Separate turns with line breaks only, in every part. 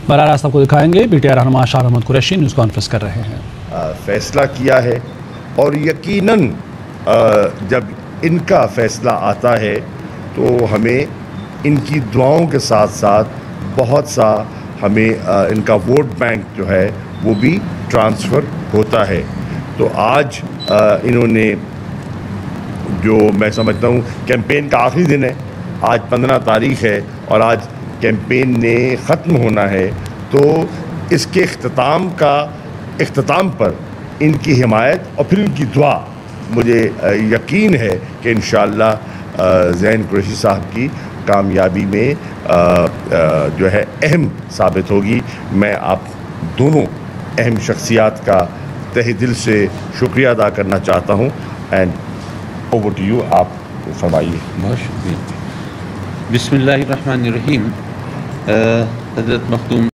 براہ راست آپ کو دکھائیں گے BTI رہنما اشار احمد قریشی نیوز کانفرنس کر رہے ہیں.
فیصلہ کیا ہے اور یقیناً جب ان کا فیصلہ آتا ہے تو ہمیں ان کی دعاؤں کے ساتھ ساتھ بہت سا ہمیں ان کا ووٹ بینک جو ہے وہ بھی ٹرانسفر ہوتا ہے. تو آج انہوں نے جو میں سمجھتا ہوں کیمپین کا آخری دن ہے, آج 15 تاریخ ہے اور آج کیمپین نے ختم ہونا ہے, تو اس کے اختتام پر ان کی حمایت اور پھر ان کی دعا مجھے یقین ہے کہ انشاءاللہ زین قریشی صاحب کی کامیابی میں جو ہے اہم ثابت ہوگی. میں آپ دونوں اہم شخصیات کا تہ دل سے شکریہ ادا کرنا چاہتا ہوں. اینڈ اوور ٹو یو, آپ فرمائیے.
بہت شکریہ. بسم اللہ الرحمن الرحیم. حضرت مختوم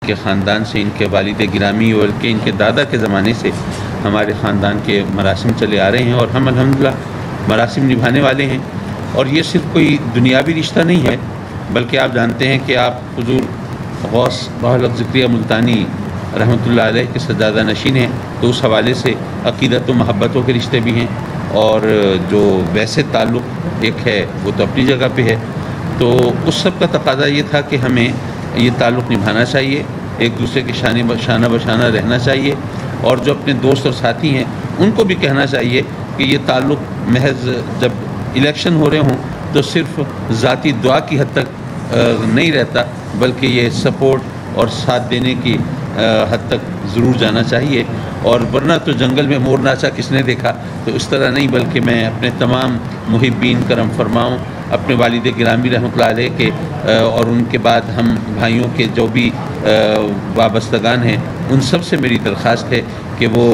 کے خاندان سے, ان کے والد گرامی اور ان کے دادا کے زمانے سے ہمارے خاندان کے مراسم چلے آ رہے ہیں اور ہم الحمدللہ مراسم نبھانے والے ہیں. اور یہ صرف کوئی دنیاوی رشتہ نہیں ہے, بلکہ آپ جانتے ہیں کہ آپ حضور غوث بہاءالحق ذکریہ ملتانی رحمۃ اللہ علیہ کے سجادہ نشین ہیں, تو اس حوالے سے عقیدت و محبتوں کے رشتے بھی ہیں, اور جو ویسے تعلق ایک ہے وہ تو اپنی جگہ پہ ہے. تو اس سب کا تقاضا یہ تھا کہ ہمیں یہ تعلق نبھانا چاہیے, ایک دوسرے کے شانہ بشانہ رہنا چاہیے, اور جو اپنے دوست اور ساتھی ہیں ان کو بھی کہنا چاہیے کہ یہ تعلق محض جب الیکشن ہو رہے ہوں تو صرف ذاتی دعا کی حد تک نہیں رہتا, بلکہ یہ سپورٹ اور ساتھ دینے کی حد تک ضرور جانا چاہیے. اور ورنہ تو جنگل میں مور ناچا کس نے دیکھا, تو اس طرح نہیں, بلکہ میں اپنے تمام محبین کرم فرماؤں, اپنے والد گرامی رحمۃ اللہ علیہ کے اور ان کے بعد ہم بھائیوں کے جو بھی وابستگان ہیں, ان سب سے میری درخواست ہے کہ وہ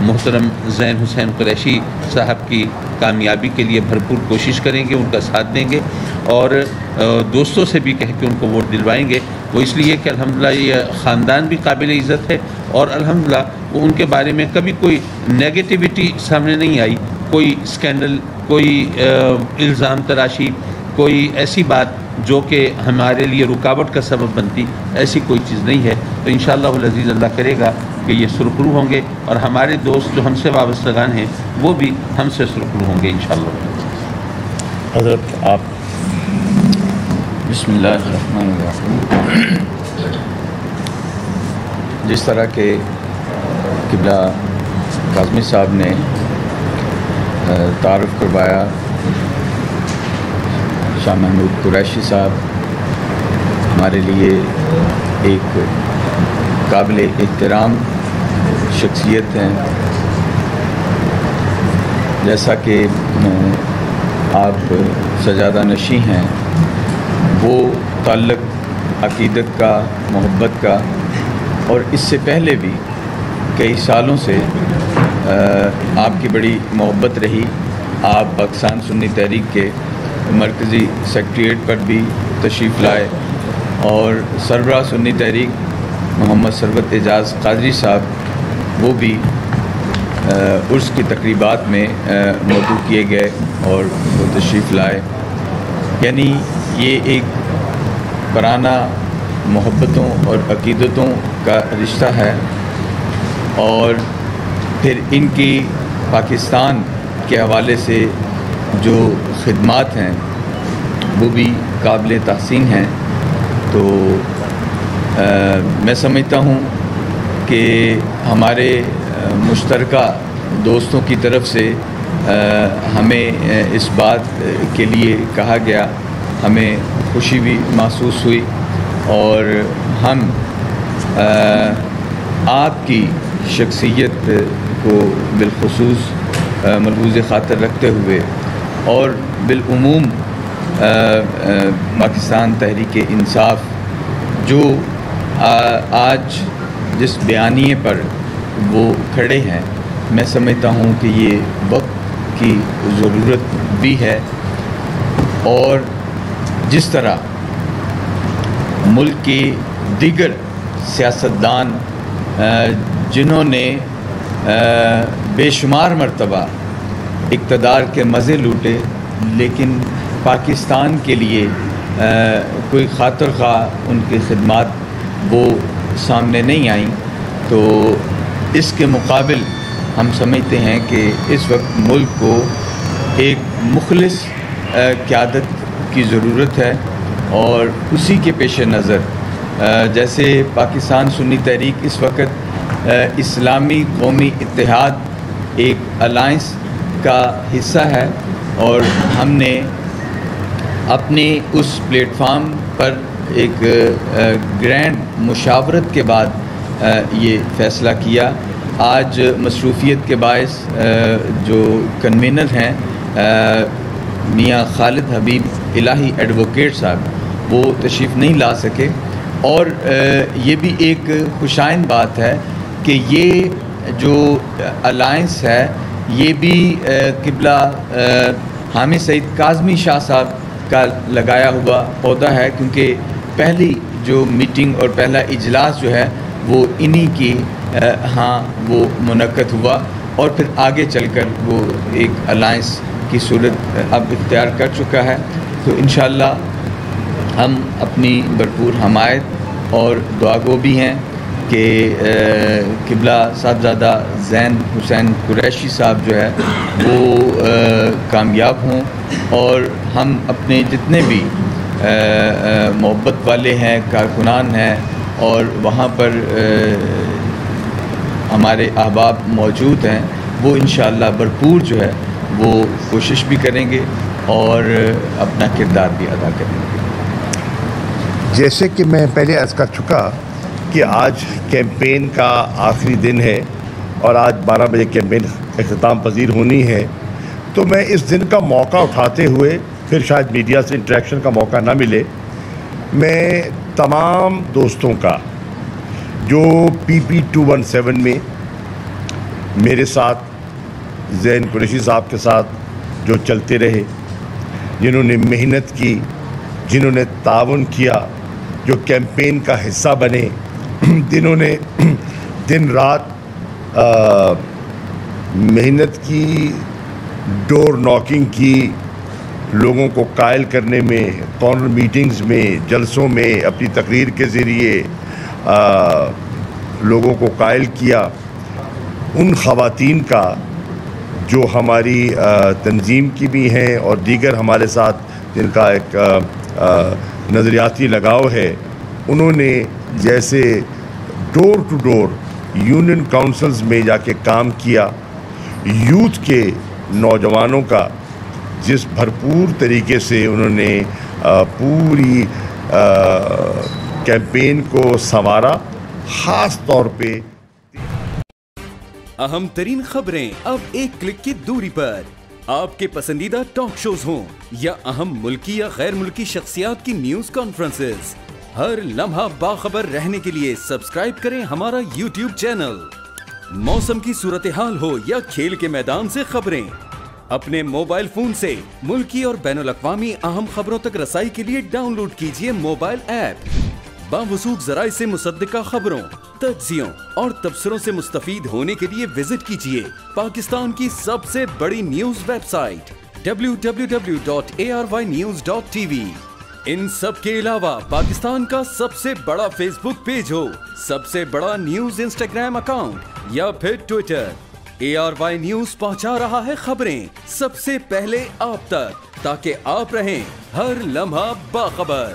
محترم زین حسین قریشی صاحب کی کامیابی کے لیے بھرپور کوشش کریں گے, ان کا ساتھ دیں گے, اور دوستوں سے بھی کہہ کے ان کو ووٹ دلوائیں گے. وہ اس لیے کہ الحمدللہ یہ خاندان بھی قابل عزت ہے, اور الحمدللہ وہ ان کے بارے میں کبھی کوئی نیگیٹیوٹی سامنے نہیں آئی, کوئی اسکینڈل, کوئی الزام تراشی, کوئی ایسی بات جو کہ ہمارے لیے رکاوٹ کا سبب بنتی, ایسی کوئی چیز نہیں ہے. تو انشاءاللہ العزیز اللہ کرے گا کہ یہ سرخرو ہوں گے, اور ہمارے دوست جو ہم سے وابستگان ہیں وہ بھی ہم سے سرخرو ہوں گے انشاءاللہ.
حضرت آپ.
بسم اللہ الرحمن الرحیم. جس طرح کہ قبلہ کاظمی صاحب نے تعارف کروایا, شاہ محمود قریشی صاحب ہمارے لیے ایک قابل احترام شخصیت ہیں. جیسا کہ آپ سجادہ نشیں ہیں, وہ تعلق عقیدت کا, محبت کا, اور اس سے پہلے بھی کئی سالوں سے آپ کی بڑی محبت رہی. آپ پاکستان سنی تحریک کے مرکزی سیکریٹریٹ پر بھی تشریف لائے, اور سربراہ سنی تحریک محمد ثروت اعجاز قادری صاحب وہ بھی عرس کی تقریبات میں مدعو کیے گئے اور وہ تشریف لائے. یعنی یہ ایک پرانا محبتوں اور عقیدتوں کا رشتہ ہے, اور پھر ان کی پاکستان کے حوالے سے جو خدمات ہیں وہ بھی قابل تحسین ہیں. تو میں سمجھتا ہوں کہ ہمارے مشترکہ دوستوں کی طرف سے ہمیں اس بات کے لیے کہا گیا, ہمیں خوشی بھی محسوس ہوئی, اور ہم آپ کی شخصیت کو بالخصوص ملحوظ خاطر رکھتے ہوئے, اور بالعموم پاکستان تحریک انصاف جو آج جس بیانیے پر وہ کھڑے ہیں, میں سمجھتا ہوں کہ یہ وقت کی ضرورت بھی ہے. اور جس طرح ملک کے دیگر سیاستدان جنہوں نے بے شمار مرتبہ اقتدار کے مزے لوٹے, لیکن پاکستان کے لیے کوئی خاطر خواہ ان کی خدمات وہ سامنے نہیں آئیں، تو اس کے مقابل ہم سمجھتے ہیں کہ اس وقت ملک کو ایک مخلص قیادت کی ضرورت ہے، اور اسی کے پیش نظر جیسے پاکستان سنی تحریک اس وقت اسلامی قومی اتحاد ایک الائنس کا حصہ ہے، اور ہم نے اپنے اس پلیٹ فارم پر ایک گرینڈ مشاورت کے بعد یہ فیصلہ کیا۔ آج مصروفیت کے باعث جو کنوینر ہیں میاں خالد حبیب الہی ایڈوکیٹ صاحب وہ تشریف نہیں لا سکے، اور یہ بھی ایک خوشائن بات ہے کہ یہ جو الائنس ہے یہ بھی قبلہ حامد سعید کاظمی شاہ صاحب کا لگایا ہوا پودا ہے، کیونکہ پہلی جو میٹنگ اور پہلا اجلاس جو ہے وہ انہی کی ہاں وہ منعقد ہوا، اور پھر آگے چل کر وہ ایک الائنس کی صورت اب اختیار کر چکا ہے۔ تو انشاءاللہ ہم اپنی بھرپور حمایت اور دعاگو بھی ہیں کہ قبلہ صاحبزادہ زین حسین قریشی صاحب جو ہے وہ کامیاب ہوں، اور ہم اپنے جتنے بھی محبت والے ہیں، کارکنان ہیں، اور وہاں پر ہمارے احباب موجود ہیں، وہ انشاءاللہ بھرپور جو ہے وہ کوشش بھی کریں گے اور اپنا کردار بھی ادا کریں گے۔
جیسے کہ میں پہلے عرض کر چکا کہ آج کیمپین کا آخری دن ہے اور آج 12 بجے کیمپین اختتام پذیر ہونی ہے، تو میں اس دن کا موقع اٹھاتے ہوئے، پھر شاید میڈیا سے انٹریکشن کا موقع نہ ملے، میں تمام دوستوں کا جو PP 217 میں میرے ساتھ زین قریشی صاحب کے ساتھ جو چلتے رہے، جنہوں نے محنت کی، جنہوں نے تعاون کیا، جو کیمپین کا حصہ بنے، جنہوں نے دن رات محنت کی، ڈور ناکنگ کی، لوگوں کو قائل کرنے میں، کارنر میٹنگز میں، جلسوں میں اپنی تقریر کے ذریعے لوگوں کو قائل کیا، ان خواتین کا جو ہماری تنظیم کی بھی ہیں اور دیگر ہمارے ساتھ جن کا ایک نظریاتی لگاؤ ہے، انہوں نے جیسے ڈور ٹو ڈور یونین کاؤنسلز میں جا کے کام کیا، یوتھ کے نوجوانوں کا جس بھرپور طریقے سے انہوں نے پوری کیمپین کو سنوارا، خاص طور پہ
اہم ترین خبریں اب ایک کلک کی دوری پر، آپ کے پسندیدہ ٹاک شوز ہوں یا اہم ملکی یا غیر ملکی شخصیات کی نیوز کانفرنسز، ہر لمحہ باخبر رہنے کے لیے سبسکرائب کریں ہمارا YouTube چینل۔ موسم کی صورتحال ہو یا کھیل کے میدان سے خبریں، اپنے موبائل فون سے ملکی اور بین الاقوامی اہم خبروں تک رسائی کے لیے ڈاؤن لوڈ کیجیے موبائل ایپ۔ باوثوق ذرائع سے مصدقہ خبروں، تجزیوں اور تبصروں سے مستفید ہونے کے لیے وزٹ کیجیے پاکستان کی سب سے بڑی نیوز ویب سائٹ www.arYnews.tv۔ ان سب کے علاوہ پاکستان کا سب سے بڑا فیس بک پیج ہو، سب سے بڑا نیوز انسٹاگرام اکاؤنٹ یا پھر ٹویٹر، ARY نیوز پہنچا رہا ہے خبریں سب سے پہلے آپ تک، تاکہ آپ رہیں ہر لمحہ باخبر۔